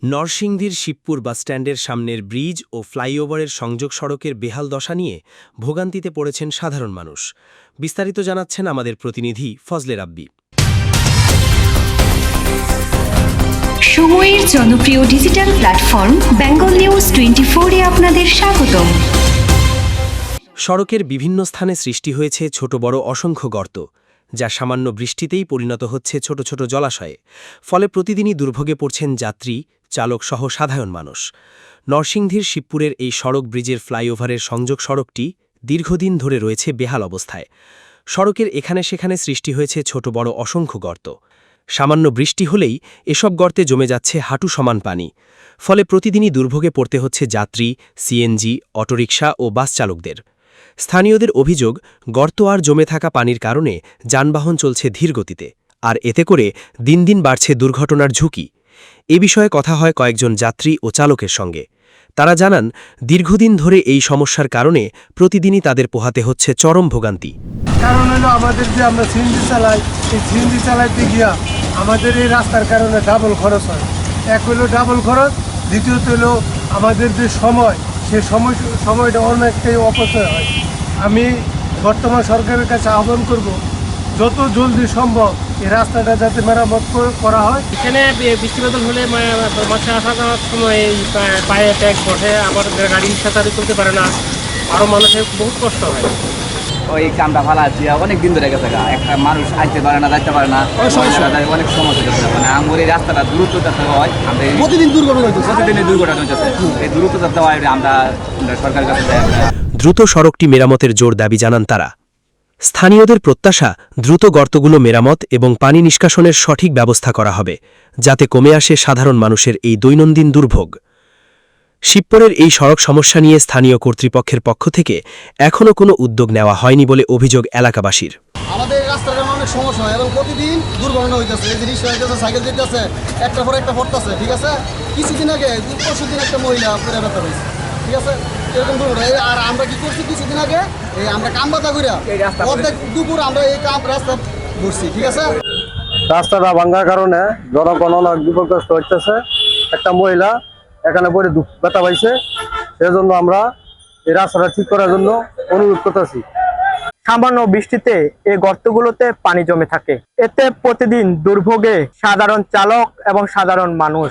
নরসিংদীর শিবপুর বাসস্ট্যান্ডের সামনের ব্রিজ ও ফ্লাইওভারের সংযোগ সড়কের বেহাল দশা নিয়ে ভোগান্তিতে পড়েছেন সাধারণ মানুষ। বিস্তারিত জানাচ্ছেন আমাদের প্রতিনিধি ফজলে রাব্বি। সময়ের জনপ্রিয় ডিজিটাল প্ল্যাটফর্ম বেঙ্গল নিউজ 24-এ আপনাদের স্বাগতম। সড়কের বিভিন্ন স্থানে সৃষ্টি হয়েছে ছোট বড় অসংখ্য গর্ত, যা সামান্য বৃষ্টিতেই পরিণত হচ্ছে ছোট ছোট জলাশয়ে। ফলে প্রতিদিনই দুর্ভোগে পড়ছেন যাত্রী, চালকসহ সাধারণ মানুষ। নরসিংদীর শিবপুরের এই সড়ক ব্রিজের ফ্লাইওভারের সংযোগ সড়কটি দীর্ঘদিন ধরে রয়েছে বেহাল অবস্থায়। সড়কের এখানে সেখানে সৃষ্টি হয়েছে ছোট বড় অসংখ্য গর্ত। সামান্য বৃষ্টি হলেই এসব গর্তে জমে যাচ্ছে হাঁটু সমান পানি। ফলে প্রতিদিনই দুর্ভোগে পড়তে হচ্ছে যাত্রী, সিএনজি, অটোরিকশা ও বাস চালকদের। স্থানীয়দের অভিযোগ, গর্ত আর জমে থাকা পানির কারণে যানবাহন চলছে ধীরগতিতে, আর এতে করে দিন দিন বাড়ছে দুর্ঘটনার ঝুঁকি। এ বিষয়ে কথা হয় কয়েকজন যাত্রী ও চালকের সঙ্গে। তারা জানান, দীর্ঘদিন ধরে এই সমস্যার কারণে প্রতিদিনই তাদের পোহাতে হচ্ছে চরম ভোগান্তি। কারণ হলো আমাদের যে আমরা সিএনজি চালাই, এই সিএনজি চালাইতে গিয়া আমাদের এই রাস্তার কারণে ডাবল খরচ হয়। এক হলো ডাবল খরচ, দ্বিতীয়ত হলো আমাদের যে সময়, সেই সময়টা অনেকটাই অপচয় হয়। আমি বর্তমান সরকারের কাছে আহ্বান করব, যত জলদি সম্ভব এই রাস্তাটা যাতে মেরামত করা হয়। এখানে বৃষ্টি বাদল হলে মাসে আসা যাওয়ার সময় পায়ে ট্যাগ বসে, আবার গাড়ি রিক্সা চালু করতে পারে না, আরও মানুষের বহুত কষ্ট হয়। ওই কামটা ভালো আছে, অনেক দিন ধরে গেছে, একটা মানুষ আসতে পারে না, যাইতে পারে না, অনেক সমস্যা হচ্ছে। মানে আমার এই রাস্তাটা দ্রুত যাতে হয়, আমরা প্রতিদিনই দুর্ঘটনা হচ্ছে। এই দ্রুত যাতে হয় আমরা সরকারের কাছে দ্রুত সড়কটি মেরামতের জোর দাবি জানান তারা। স্থানীয়দের প্রত্যাশা, দ্রুত গর্তগুলো মেরামত এবং পানি নিষ্কাশনের সঠিক ব্যবস্থা করা হবে, যাতে কমে আসে সাধারণ মানুষের এই দৈনন্দিন দুর্ভোগ। শিবপুরের এই সড়ক সমস্যা নিয়ে স্থানীয় কর্তৃপক্ষের পক্ষ থেকে এখনও কোনো উদ্যোগ নেওয়া হয়নি বলে অভিযোগ এলাকাবাসীর। আমাদের রাস্তাটা অনেক সমস্যা হয় এবং প্রতিদিন দুর্ঘটনা হইতেছে। এই জিনিস হইতেছে, সাইকেল যেতেছে, একটা পর একটা পড়তেছে, ঠিক আছে। কিছুদিন আগে পরশুদিন একটা মহিলা পরে ব্যথা হয়েছে, ঠিক আছে, এরকম দুর্ঘটনা। আর আমরা কি করছি, কিছুদিন আগে এই আমরা কাম বাতা করিয়া অর্ধেক দুপুর আমরা এই কাম রাস্তা ঘুরছি, ঠিক আছে। রাস্তাটা ভাঙার কারণে জনগণ অনেক বিপদগ্রস্ত হচ্ছে। একটা মহিলা এখানে পরে ব্যথা পাইছে, সেজন্য আমরা এই রাস্তাটা ঠিক করার জন্য অনুরোধ করতেছি। সামান্য বৃষ্টিতে এই গর্তগুলোতে পানি জমে থাকে, এতে প্রতিদিন দুর্ভোগে সাধারণ চালক এবং সাধারণ মানুষ।